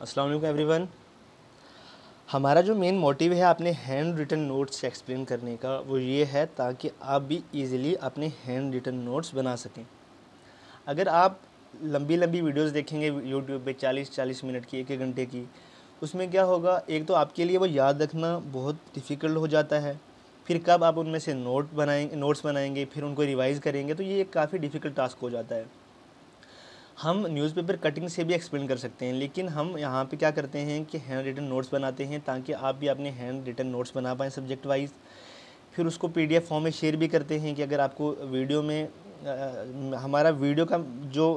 अस्सलाम वालेकुम एवरीवन। हमारा जो मेन मोटिव है अपने हैंड रिटन नोट्स से एक्सप्लेन करने का वो ये है ताकि आप भी इजीली अपने हैंड रिटन नोट्स बना सकें। अगर आप लंबी लंबी वीडियोस देखेंगे यूट्यूब पे 40-40 मिनट की, 1-1 घंटे की, उसमें क्या होगा, एक तो आपके लिए वो याद रखना बहुत डिफ़िकल्ट हो जाता है। फिर कब आप उनमें से नोट्स बनाएंगे, फिर उनको रिवाइज़ करेंगे, तो ये एक काफ़ी डिफ़िकल्ट टास्क हो जाता है। हम न्यूज़पेपर कटिंग से भी एक्सप्लेन कर सकते हैं, लेकिन हम यहाँ पे क्या करते हैं कि हैंड रिटन नोट्स बनाते हैं ताकि आप भी अपने हैंड रिटन नोट्स बना पाएँ सब्जेक्ट वाइज। फिर उसको पीडीएफ फॉर्म में शेयर भी करते हैं कि अगर आपको वीडियो में हमारा वीडियो का जो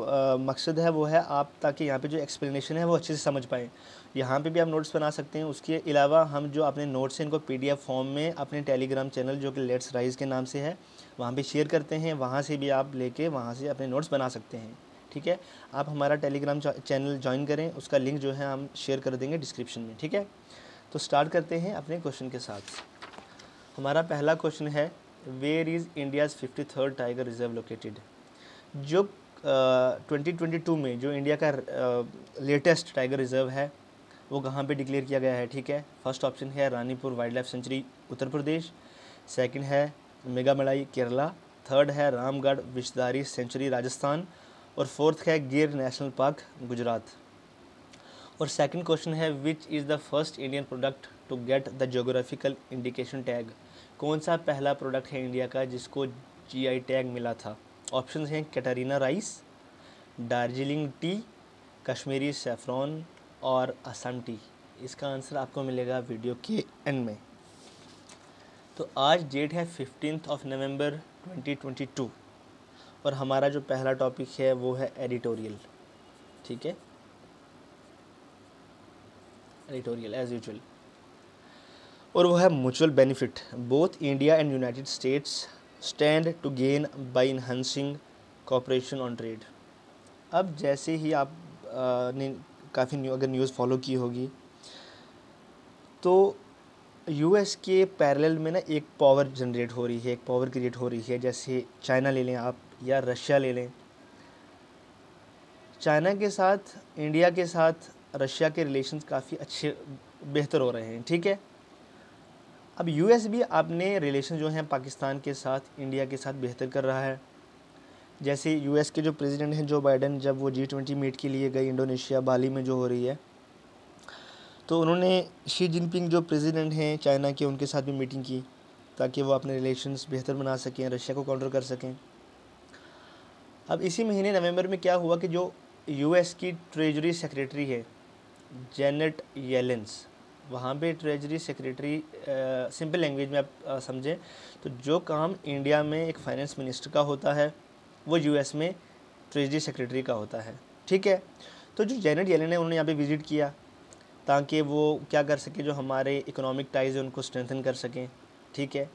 मकसद है वो है आप ताकि यहाँ पे जो एक्सप्लेनेशन है वो अच्छे से समझ पाएँ। यहाँ पे भी आप नोट्स बना सकते हैं। उसके अलावा हम जो अपने नोट्स हैं इनको पीडीएफ फॉर्म में अपने टेलीग्राम चैनल जो कि लेट्स राइज के नाम से है वहाँ पे शेयर करते हैं। वहाँ से भी आप लेके वहाँ से अपने नोट्स बना सकते हैं। ठीक है, आप हमारा टेलीग्राम चैनल ज्वाइन करें, उसका लिंक जो है हम शेयर कर देंगे डिस्क्रिप्शन में। ठीक है, तो स्टार्ट करते हैं अपने क्वेश्चन के साथ। हमारा पहला क्वेश्चन है, where is India's 53rd tiger reserve located. जो 2022 में जो इंडिया का लेटेस्ट टाइगर रिजर्व है वो कहाँ पे डिक्लेयर किया गया है। ठीक है, फर्स्ट ऑप्शन है Ranipur wild life sanctuary Uttar Pradesh, second है मेघामलाई केरला, थर्ड है रामगढ़ विषधारी सेंचुरी राजस्थान, और फोर्थ है गिर नेशनल पार्क गुजरात। और सेकंड क्वेश्चन है, which is the first Indian product to get the geographical indication tag. कौन सा पहला प्रोडक्ट है इंडिया का जिसको जीआई टैग मिला था। ऑप्शंस हैं Katrina rice, Darjeeling T, Kashmiri saffron और असम टी। इसका आंसर आपको मिलेगा वीडियो के एंड में। तो आज डेट है 15 नवंबर 2022 और हमारा जो पहला टॉपिक है वो है एडिटोरियल। ठीक है, एडिटोरियल एज यूजुअल, और वो है mutual benefit. Both India and United States stand to gain by enhancing cooperation on trade. अब जैसे ही आप ने काफ़ी अगर न्यूज़ फॉलो की होगी तो यूएस के पैरेलल में ना एक पावर जनरेट हो रही है, एक पावर क्रिएट हो रही है। जैसे चाइना ले लें आप या रशिया ले लें। चाइना के साथ, इंडिया के साथ रशिया के रिलेशंस काफ़ी अच्छे बेहतर हो रहे हैं। ठीक है, अब यूएस भी अपने रिलेशन जो हैं पाकिस्तान के साथ, इंडिया के साथ बेहतर कर रहा है। जैसे यूएस के जो प्रेसिडेंट हैं जो बाइडेन, जब वो G20 मीट के लिए गए इंडोनेशिया बाली में जो हो रही है, तो उन्होंने शी जिनपिंग जो प्रेसिडेंट हैं चाइना के उनके साथ भी मीटिंग की ताकि वो अपने रिलेशंस बेहतर बना सकें, रशिया को काउंटर कर सकें। अब इसी महीने नवंबर में क्या हुआ कि जो यूएस की ट्रेजरी सेक्रेटरी है जेनेट येलेंस, वहाँ पे ट्रेजरी सेक्रेटरी, सिंपल लैंग्वेज में आप समझें तो जो काम इंडिया में एक फाइनेंस मिनिस्टर का होता है वो यूएस में ट्रेजरी सेक्रेटरी का होता है। ठीक है, तो जो जेनेट येलेन है उन्होंने यहाँ पे विज़िट किया ताकि वो क्या कर सके, जो हमारे इकोनॉमिक टाइज़ है उनको स्ट्रेंथन कर सकें। ठीक है,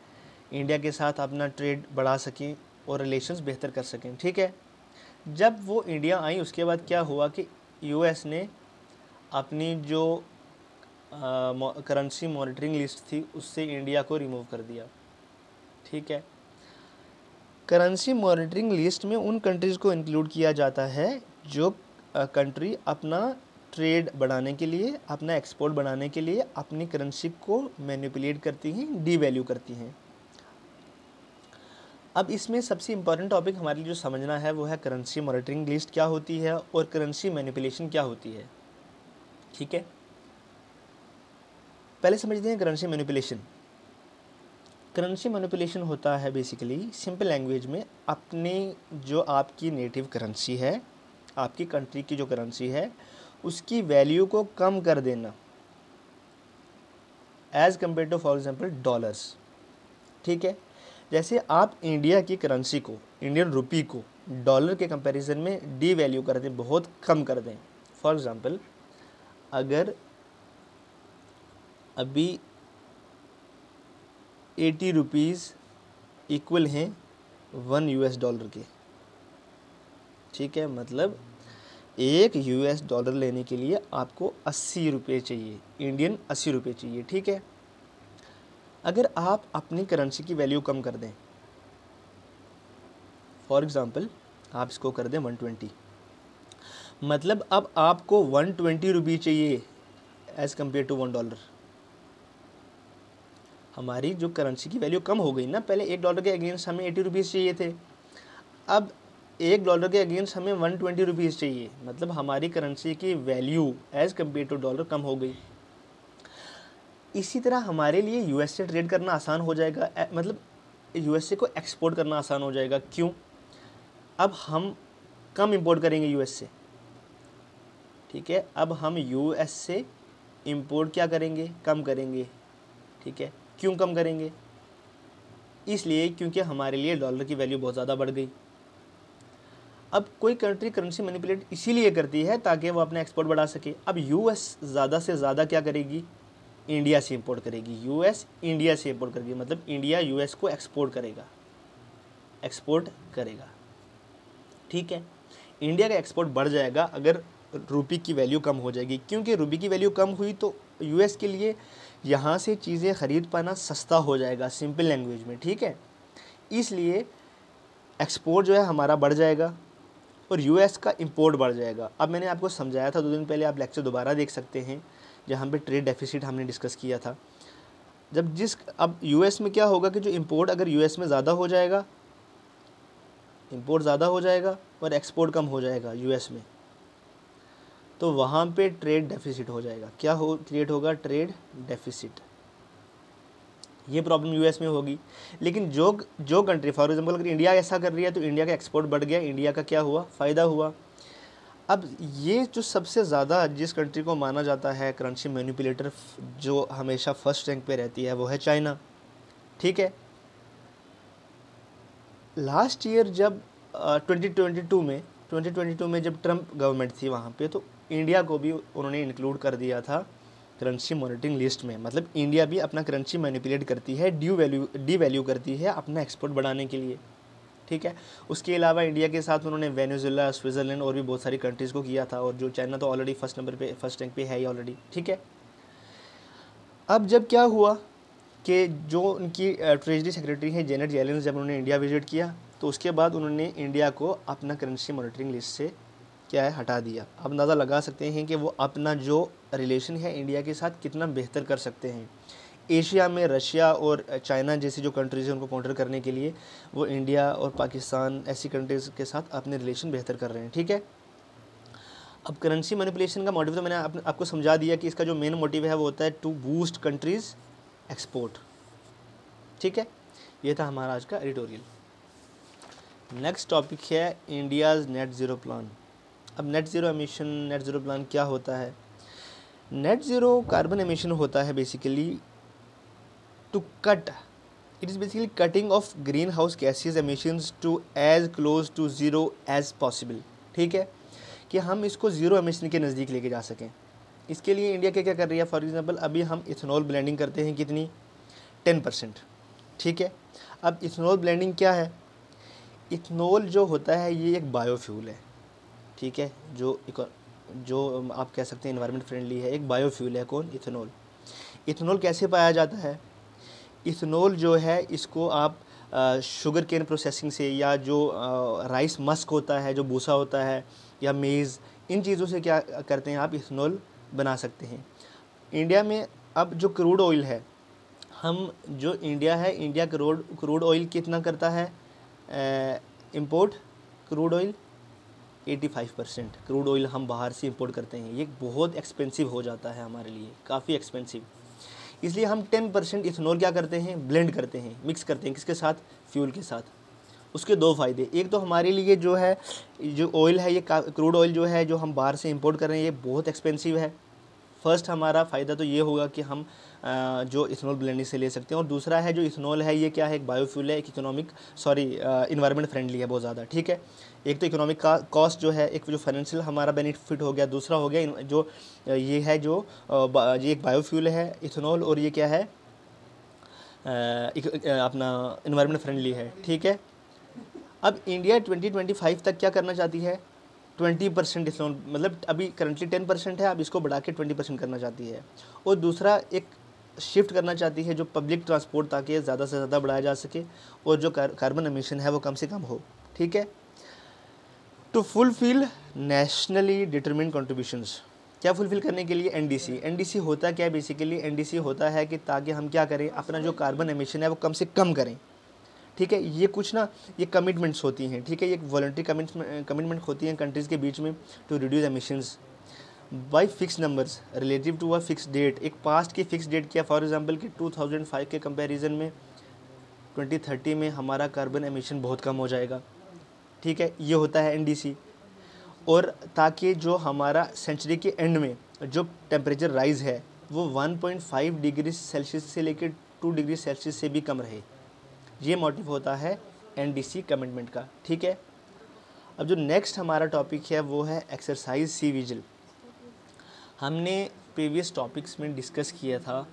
इंडिया के साथ अपना ट्रेड बढ़ा सकें और रिलेशंस बेहतर कर सकें। ठीक है, जब वो इंडिया आई उसके बाद क्या हुआ कि यूएस ने अपनी जो करेंसी मॉनिटरिंग लिस्ट थी उससे इंडिया को रिमूव कर दिया। ठीक है, करेंसी मॉनिटरिंग लिस्ट में उन कंट्रीज़ को इंक्लूड किया जाता है जो कंट्री अपना ट्रेड बढ़ाने के लिए, अपना एक्सपोर्ट बढ़ाने के लिए अपनी करेंसी को मैनिपुलेट करती हैं, डीवैल्यू करती हैं। अब इसमें सबसे इम्पॉर्टेंट टॉपिक हमारे लिए जो समझना है वो है करेंसी मॉनिटरिंग लिस्ट क्या होती है और करेंसी मैनिपुलेशन क्या होती है। ठीक है, पहले समझते हैं करेंसी मैनिपुलेशन। करेंसी मैनिपुलेशन होता है बेसिकली सिंपल लैंग्वेज में अपने जो आपकी नेटिव करेंसी है, आपकी कंट्री की जो करेंसी है उसकी वैल्यू को कम कर देना as compare to for example dollars. ठीक है, जैसे आप इंडिया की करेंसी को, इंडियन रुपी को डॉलर के कंपैरिजन में डी वैल्यू कर दें, बहुत कम कर दें। फॉर एग्जांपल अगर अभी 80 रुपीज़ इक्वल हैं $1 के। ठीक है, मतलब एक $1 लेने के लिए आपको 80 रुपये चाहिए, इंडियन 80 रुपये चाहिए। ठीक है, अगर आप अपनी करेंसी की वैल्यू कम कर दें, फॉर एग्ज़ाम्पल आप इसको कर दें 120, मतलब अब आपको 120 रुपये चाहिए एज़ कम्पेयर टू $1। हमारी जो करेंसी की वैल्यू कम हो गई ना, पहले $1 के अगेंस्ट हमें 80 रुपीज़ चाहिए थे, अब $1 के अगेंस्ट हमें 120 रुपीज़ चाहिए, मतलब हमारी करेंसी की value as compare to dollar कम हो गई। इसी तरह हमारे लिए यूएस से ट्रेड करना आसान हो जाएगा, मतलब यूएसए को एक्सपोर्ट करना आसान हो जाएगा। क्यों? अब हम कम इंपोर्ट करेंगे यूएस से, ठीक है। अब हम यूएस से इंपोर्ट क्या करेंगे? कम करेंगे, ठीक है। क्यों कम करेंगे? इसलिए क्योंकि हमारे लिए डॉलर की वैल्यू बहुत ज़्यादा बढ़ गई। अब कोई कंट्री करेंसी मैनिपुलेट इसीलिए करती है ताकि वो अपना एक्सपोर्ट बढ़ा सके। अब यूएस ज़्यादा से ज़्यादा क्या करेगी? इंडिया से इंपोर्ट करेगी। यूएस इंडिया से इंपोर्ट करेगी, मतलब इंडिया यूएस को एक्सपोर्ट करेगा, ठीक है। इंडिया का एक्सपोर्ट बढ़ जाएगा अगर रुपये की वैल्यू कम हो जाएगी, क्योंकि रुपये की वैल्यू कम हुई तो यूएस के लिए यहाँ से चीज़ें ख़रीद पाना सस्ता हो जाएगा, सिंपल लैंग्वेज में, ठीक है। इसलिए एक्सपोर्ट जो है हमारा बढ़ जाएगा और यूएस का इंपोर्ट बढ़ जाएगा। अब मैंने आपको समझाया था 2 दिन पहले, आप लेक्चर दोबारा देख सकते हैं जहाँ पे ट्रेड डेफिसिट हमने डिस्कस किया था। अब यूएस में क्या होगा कि जो इंपोर्ट अगर यूएस में ज़्यादा हो जाएगा, इंपोर्ट ज़्यादा हो जाएगा और एक्सपोर्ट कम हो जाएगा यूएस में, तो वहाँ पे ट्रेड डेफिसिट हो जाएगा। क्या क्रिएट होगा? Trade deficit. ये प्रॉब्लम यूएस में होगी। लेकिन जो कंट्री, फॉर एग्जांपल अगर इंडिया ऐसा कर रही है तो इंडिया का एक्सपोर्ट बढ़ गया, इंडिया का क्या हुआ? फ़ायदा हुआ। अब ये जो सबसे ज़्यादा जिस कंट्री को माना जाता है करेंसी मैनिपुलेटर, जो हमेशा फर्स्ट रैंक पे रहती है, वो है चाइना, ठीक है। लास्ट ईयर जब 2022 में जब ट्रम्प गवर्नमेंट थी वहाँ पे, तो इंडिया को भी उन्होंने इंक्लूड कर दिया था करेंसी मॉनिटरिंग लिस्ट में। मतलब इंडिया भी अपना करेंसी मैनिपुलेट करती है, डी वैल्यू करती है अपना एक्सपोर्ट बढ़ाने के लिए, ठीक है। उसके अलावा इंडिया के साथ उन्होंने वेनेजुएला, स्विट्ज़रलैंड और भी बहुत सारी कंट्रीज़ को किया था, और जो चाइना तो ऑलरेडी फर्स्ट रैंक पे है ही ऑलरेडी, ठीक है। अब जब क्या हुआ कि जो उनकी ट्रेजरी सेक्रेटरी है जेनेट येलेन, जब उन्होंने इंडिया विजिट किया तो उसके बाद उन्होंने इंडिया को अपना करेंसी मॉनिटरिंग लिस्ट से क्या है हटा दिया। अब अंदाज़ा लगा सकते हैं कि वो अपना जो रिलेशन है इंडिया के साथ कितना बेहतर कर सकते हैं। एशिया में रशिया और चाइना जैसी जो कंट्रीज़ हैं उनको काउंटर करने के लिए वो इंडिया और पाकिस्तान ऐसी कंट्रीज़ के साथ अपने रिलेशन बेहतर कर रहे हैं, ठीक है। अब करेंसी मैनिपुलेशन का मोटिव तो मैंने आपको समझा दिया कि इसका जो मेन मोटिव है वो होता है टू बूस्ट कंट्रीज़ एक्सपोर्ट, ठीक है। ये था हमारा आज का एडिटोरियल। नेक्स्ट टॉपिक है इंडियाज़ नेट ज़ीरो प्लान। अब नेट ज़ीरो प्लान क्या होता है? नेट ज़ीरो कार्बन एमिशन होता है basically to cut, it is basically cutting off green house gases emissions to as close to zero as possible, ठीक है, कि हम इसको ज़ीरो एमिशन के नज़दीक लेके जा सकें। इसके लिए इंडिया क्या कर रही है? फॉर एग्जांपल अभी हम इथेनॉल ब्लेंडिंग करते हैं, कितनी? 10%, ठीक है। अब इथेनॉल ब्लेंडिंग क्या है? इथेनॉल जो होता है ये एक बायोफ्यूल है, ठीक है, जो आप कह सकते हैं एनवायरनमेंट फ्रेंडली है, एक बायोफ्यूल है। कौन? इथेनॉल। इथेनॉल कैसे पाया जाता है? इथेनॉल जो है इसको आप शुगर केन प्रोसेसिंग से, या जो राइस मस्क होता है, जो भूसा होता है, या मेज़, इन चीज़ों से क्या करते हैं आप? इथेनॉल बना सकते हैं। इंडिया में अब जो क्रूड ऑयल है, हम जो इंडिया है, इंडिया क्रूड ऑयल कितना करता है import? Crude oil 85% crude oil हम बाहर से इंपोर्ट करते हैं। ये बहुत एक्सपेंसिव हो जाता है हमारे लिए, काफ़ी एक्सपेंसिव। इसलिए हम 10% इथेनॉल क्या करते हैं? ब्लेंड करते हैं, मिक्स करते हैं। किसके साथ? फ्यूल के साथ। उसके दो फ़ायदे, एक तो हमारे लिए जो है जो ऑयल है, ये क्रूड ऑयल जो है जो हम बाहर से इंपोर्ट कर रहे हैं, ये बहुत एक्सपेंसिव है। फर्स्ट हमारा फ़ायदा तो ये होगा कि हम जो इथेनॉल ब्लेंडिंग से ले सकते हैं, और दूसरा है जो इथेनॉल है ये क्या है? एक बायोफ्यूल है, एक इन्वायरमेंट फ्रेंडली है बहुत ज़्यादा, ठीक है। एक तो इकोनॉमिक का कॉस्ट जो है, एक जो फाइनेंशियल हमारा बेनिफिट हो गया, दूसरा हो गया जो ये है जो ये एक बायोफ्यूल है इथेनॉल, और ये क्या है अपना इन्वायरमेंट फ्रेंडली है, ठीक है। अब इंडिया 2025 तक क्या करना चाहती है? 20% इथेनॉल, मतलब अभी करंटली 10% है, अब इसको बढ़ा के 20% करना चाहती है। और दूसरा एक शिफ्ट करना चाहती है जो पब्लिक ट्रांसपोर्ट, ताकि ज़्यादा से ज़्यादा बढ़ाया जा सके और जो कार्बन एमिशन है वो कम से कम हो, ठीक है। To fulfil nationally determined contributions, क्या फुलफिल करने के लिए? एनडीसी। एनडीसी होता क्या है बेसिकली? एनडीसी होता है कि ताकि हम क्या करें, अपना जो कार्बन एमिशन है वो कम से कम करें, ठीक है। ये कुछ ना, ये कमिटमेंट्स होती हैं, ठीक है, ये वॉलंटरी कमिटमेंट होती हैं कंट्रीज़ के बीच में to reduce emissions by fix numbers relative to a fix date. एक पास्ट की फिक्स डेट किया, फॉर एग्जांपल कि 2005 के कंपैरिजन में 2030 में हमारा कार्बन एमिशन बहुत कम हो जाएगा, ठीक है, ये होता है एनडीसी। और ताकि जो हमारा सेंचुरी के एंड में जो टेम्परेचर राइज़ है वो 1.5 डिग्री सेल्सियस से लेकर 2 डिग्री सेल्सियस से भी कम रहे, ये मोटिव होता है एनडीसी कमिटमेंट का, ठीक है। अब जो नेक्स्ट हमारा टॉपिक है वो है एक्सरसाइज सी विजिल। हमने प्रीवियस टॉपिक्स में डिस्कस किया था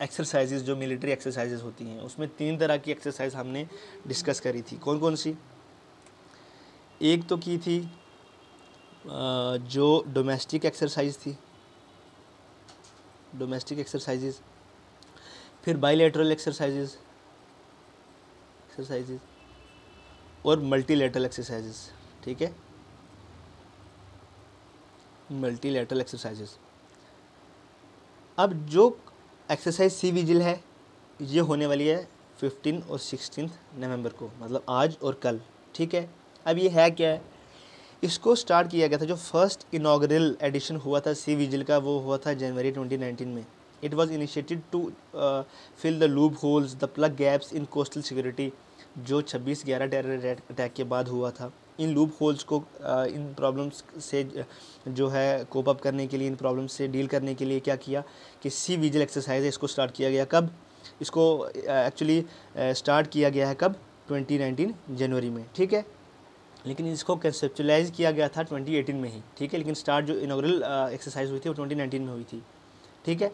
एक्सरसाइजेज, जो मिलिट्री एक्सरसाइजेज होती हैं, उसमें 3 तरह की एक्सरसाइज हमने डिस्कस करी थी। कौन कौन सी? एक तो की थी जो डोमेस्टिक एक्सरसाइज थी, डोमेस्टिक एक्सरसाइजेज, फिर बाइलेटरल एक्सरसाइजेज और मल्टीलेटरल एक्सरसाइजेज, ठीक है, मल्टीलेटरल एक्सरसाइजेज। अब जो एक्सरसाइज सी विजिल है ये होने वाली है 15 और 16 नवंबर को, मतलब आज और कल, ठीक है। अब ये है क्या है, इसको स्टार्ट किया गया था, जो फर्स्ट इनॉग्रल एडिशन हुआ था सी विजिल का वो हुआ था जनवरी 2019 में। It was initiated to fill the loopholes the plug gaps in coastal security, जो 26/11 टेरर अटैक के बाद हुआ था। इन लूप होल्स को इन प्रॉब्लम्स से जो है कोप अप करने के लिए, इन प्रॉब्लम्स से डील करने के लिए क्या किया कि सी विजिल एक्सरसाइज है, इसको स्टार्ट किया गया। कब इसको एक्चुअली स्टार्ट किया गया है? कब? 2019 जनवरी में, ठीक है। लेकिन इसको कंसेप्चुलाइज किया गया था 2018 में ही, ठीक है। लेकिन स्टार्ट जो इनॉग्रल एक्सरसाइज हुई थी वो 2019 में हुई थी, ठीक है।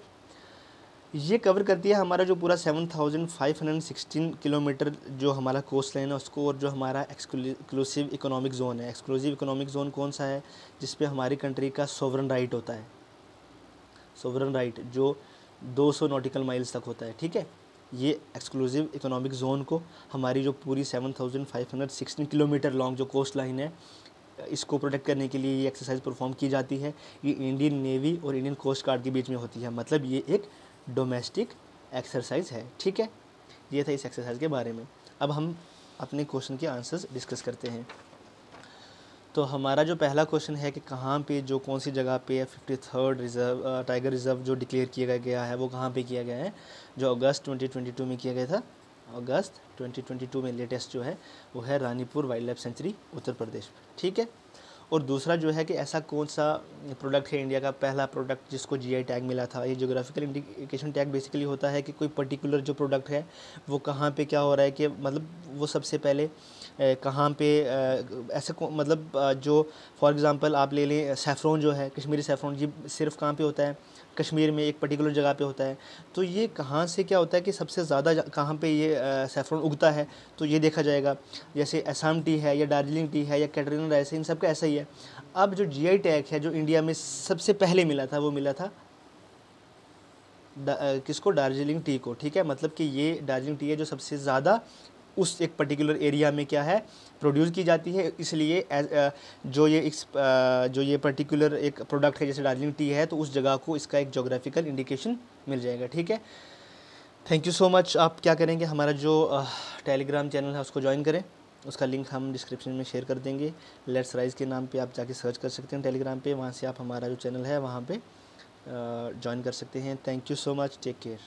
ये कवर करती है हमारा जो पूरा 7516 किलोमीटर जो हमारा कोस्ट लाइन है उसको, और जो हमारा एक्सक्लूसिव इकोनॉमिक ज़ोन है। एक्सक्लूसिव इकोनॉमिक ज़ोन कौन सा है? जिस पे हमारी कंट्री का सोवरन राइट होता है, सोवरन राइट जो 200 नॉटिकल माइल्स तक होता है, ठीक है। ये एक्सक्लूसिव इकोनॉमिक ज़ोन को हमारी जो पूरी 7516 किलोमीटर लॉन्ग जो कोस्ट लाइन है इसको प्रोटेक्ट करने के लिए ये एक्सरसाइज परफॉर्म की जाती है। ये इंडियन नेवी और इंडियन कोस्ट गार्ड के बीच में होती है, मतलब ये एक डोमेस्टिक एक्सरसाइज है, ठीक है। ये था इस एक्सरसाइज के बारे में। अब हम अपने क्वेश्चन के आंसर्स डिस्कस करते हैं। तो हमारा जो पहला क्वेश्चन है कि कहाँ पे, जो कौन सी जगह पे 53rd रिजर्व टाइगर रिजर्व जो डिक्लेयर किया गया है वो कहाँ पे किया गया है? जो अगस्त 2022 में किया गया था, अगस्त 2022 में लेटेस्ट जो है वो है Ranipur wild life sanctuary Uttar Pradesh में, ठीक है। और दूसरा जो है कि ऐसा कौन सा प्रोडक्ट है इंडिया का पहला प्रोडक्ट जिसको जीआई टैग मिला था? ये ज्योग्राफिकल इंडिकेशन टैग बेसिकली होता है कि कोई पर्टिकुलर जो प्रोडक्ट है वो कहाँ पे क्या हो रहा है, कि मतलब वो सबसे पहले कहाँ पे ऐसे मतलब जो फॉर एग्ज़ाम्पल आप ले लें सैफ़्रॉन जो है, कश्मीरी सैफ़्रॉन, ये सिर्फ कहाँ पे होता है? कश्मीर में एक पर्टिकुलर जगह पे होता है। तो ये कहाँ से क्या होता है कि सबसे ज़्यादा कहाँ पे ये सैफ़्रॉन उगता है, तो ये देखा जाएगा। जैसे असम टी है या दार्जिलिंग टी है या कैटरीना राइस है, इन सब का ऐसा ही है। अब जो जीआई टैग है जो इंडिया में सबसे पहले मिला था वो मिला था किसको? दार्जिलिंग टी को, ठीक है। मतलब कि ये दार्जिलिंग टी है जो सबसे ज़्यादा उस एक पर्टिकुलर एरिया में क्या है प्रोड्यूस की जाती है, इसलिए जो ये पर्टिकुलर एक प्रोडक्ट है जैसे दार्जिलिंग टी है तो उस जगह को इसका एक जोग्राफिकल इंडिकेशन मिल जाएगा, ठीक है। Thank you so much. आप क्या करेंगे, हमारा जो टेलीग्राम चैनल है उसको ज्वाइन करें, उसका लिंक हम डिस्क्रिप्शन में शेयर कर देंगे। लेट्स राइज के नाम पे आप जाके सर्च कर सकते हैं टेलीग्राम पे, वहाँ से आप हमारा जो चैनल है वहाँ पे ज्वाइन कर सकते हैं। Thank you so much, take care.